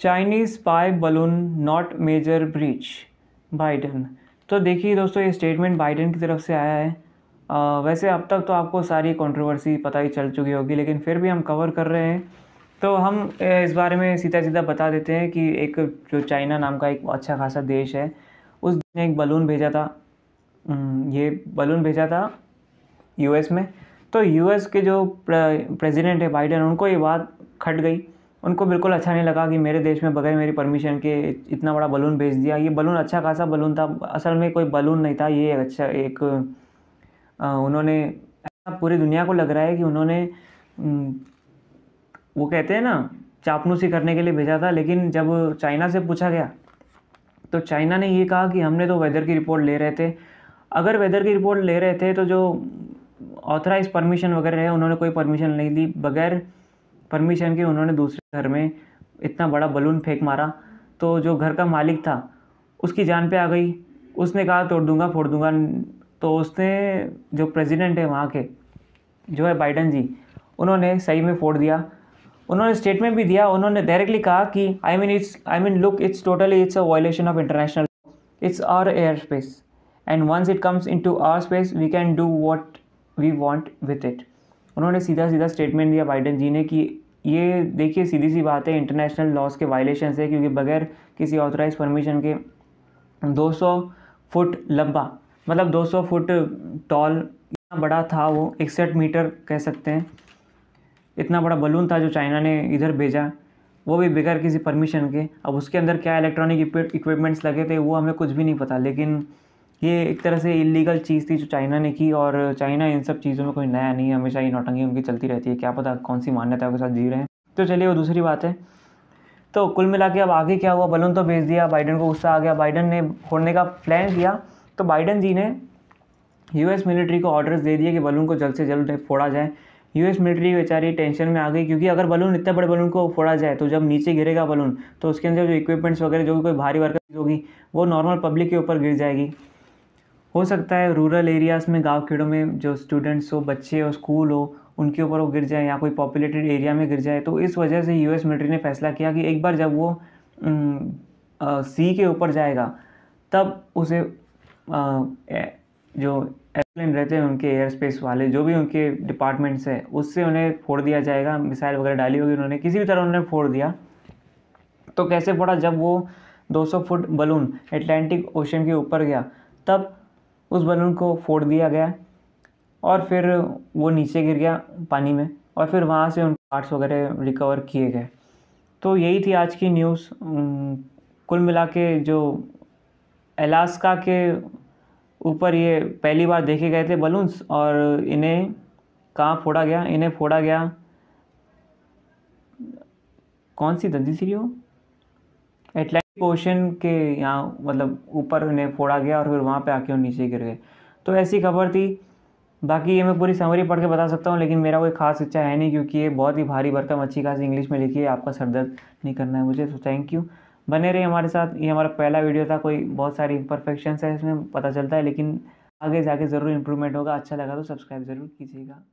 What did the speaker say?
Chinese spy balloon not major breach, Biden. तो देखिए दोस्तों, ये स्टेटमेंट बाइडन की तरफ से आया है। वैसे अब तक तो आपको सारी कंट्रोवर्सी पता ही चल चुकी होगी, लेकिन फिर भी हम कवर कर रहे हैं। तो हम इस बारे में सीधा सीधा बता देते हैं कि एक जो चाइना नाम का एक अच्छा खासा देश है, उसने एक बलून भेजा था। ये बलून भेजा था यूएस में। तो यूएस के जो प्रेसिडेंट है बाइडन, उनको ये बात खट गई। उनको बिल्कुल अच्छा नहीं लगा कि मेरे देश में बगैर मेरी परमिशन के इतना बड़ा बलून भेज दिया। ये बलून अच्छा खासा बलून था, असल में कोई बलून नहीं था ये। अच्छा एक उन्होंने, ऐसा पूरी दुनिया को लग रहा है कि उन्होंने वो कहते हैं ना, चापलूसी करने के लिए भेजा था। लेकिन जब चाइना से पूछा गया तो चाइना ने ये कहा कि हमने तो वेदर की रिपोर्ट ले रहे थे। अगर वेदर की रिपोर्ट ले रहे थे तो जो ऑथराइज परमिशन वगैरह है, उन्होंने कोई परमिशन नहीं दी। बगैर परमिशन के उन्होंने दूसरे घर में इतना बड़ा बलून फेंक मारा। तो जो घर का मालिक था उसकी जान पे आ गई। उसने कहा तोड़ दूंगा फोड़ दूंगा। तो उसने, जो प्रेसिडेंट है वहाँ के, जो है बाइडन जी, उन्होंने सही में फोड़ दिया। उन्होंने स्टेटमेंट भी दिया। उन्होंने डायरेक्टली कहा कि I mean look, it's totally it's a violation of international, it's our air space and once it comes into our space we can do what we want with it. उन्होंने सीधा सीधा statement दिया Biden जी ने कि ये देखिए सीधी सी बात है, इंटरनेशनल लॉज के वायलेशन है, क्योंकि बगैर किसी ऑथराइज परमिशन के 200 फुट लंबा, मतलब 200 फुट टॉल, इतना बड़ा था वो, 61 मीटर कह सकते हैं, इतना बड़ा बलून था जो चाइना ने इधर भेजा, वो भी बगैर किसी परमिशन के। अब उसके अंदर क्या इलेक्ट्रॉनिक इक्विपमेंट्स लगे थे वो हमें कुछ भी नहीं पता, लेकिन ये एक तरह से इलीगल चीज़ थी जो चाइना ने की। और चाइना इन सब चीज़ों में कोई नया नहीं है, हमेशा ये नौटंकी उनकी चलती रहती है, क्या पता कौन सी मान्यताओं के साथ जी रहे हैं। तो चलिए वो दूसरी बात है। तो कुल मिला के अब आगे क्या हुआ, बलून तो भेज दिया, बाइडन को गुस्सा आ गया, बाइडन ने फोड़ने का प्लान किया। तो बाइडन जी ने यूएस मिलिट्री को ऑर्डर्स दे दिए कि बलून को जल्द से जल्द फोड़ा जाए। यूएस मिलिट्री बेचारी टेंशन में आ गई, क्योंकि अगर बलून, इतने बड़े बलून को फोड़ा जाए तो जब नीचे गिरेगा बलून तो उसके अंदर जो इक्विपमेंट्स वगैरह, जो भी कोई भारी भरकम होगी, वो नॉर्मल पब्लिक के ऊपर गिर जाएगी। हो सकता है रूरल एरियाज़ में, गाँव खेड़ों में जो स्टूडेंट्स हो, बच्चे हो, स्कूल हो, उनके ऊपर वो गिर जाए, या कोई पॉपुलेटेड एरिया में गिर जाए। तो इस वजह से यूएस मिलिट्री ने फैसला किया कि एक बार जब वो सी के ऊपर जाएगा तब उसे जो एयरप्लेन रहते हैं उनके, एयर स्पेस वाले जो भी उनके डिपार्टमेंट्स है, उससे उन्हें फोड़ दिया जाएगा। मिसाइल वगैरह डाली होगी उन्होंने, किसी भी तरह उन्होंने फोड़ दिया। तो कैसे फोड़ा, जब वो 200 फुट बलून अटलांटिक ओशन के ऊपर गया तब उस बलून को फोड़ दिया गया और फिर वो नीचे गिर गया पानी में, और फिर वहाँ से उन पार्ट्स वगैरह रिकवर किए गए। तो यही थी आज की न्यूज़। कुल मिला के जो अलास्का के ऊपर ये पहली बार देखे गए थे बलून्स, और इन्हें कहाँ फोड़ा गया, इन्हें फोड़ा गया, कौन सी नदी थी वो, अटलांटिक ओशन के यहाँ, मतलब ऊपर इन्हें फोड़ा गया और फिर वहाँ पे आके वो नीचे गिर गए। तो ऐसी खबर थी। बाकी ये मैं पूरी समरी पढ़ के बता सकता हूँ, लेकिन मेरा कोई खास इच्छा है नहीं, क्योंकि ये बहुत ही भारी भरकम अच्छी खासी इंग्लिश में लिखी है, आपका सर दर्द नहीं करना है मुझे। तो थैंक यू, बने रहिए हमारे साथ। ये हमारा पहला वीडियो था, कोई बहुत सारी इम्परफेक्शंस है इसमें, पता चलता है, लेकिन आगे जाके ज़रूर इम्प्रूवमेंट होगा। अच्छा लगा तो सब्सक्राइब ज़रूर कीजिएगा।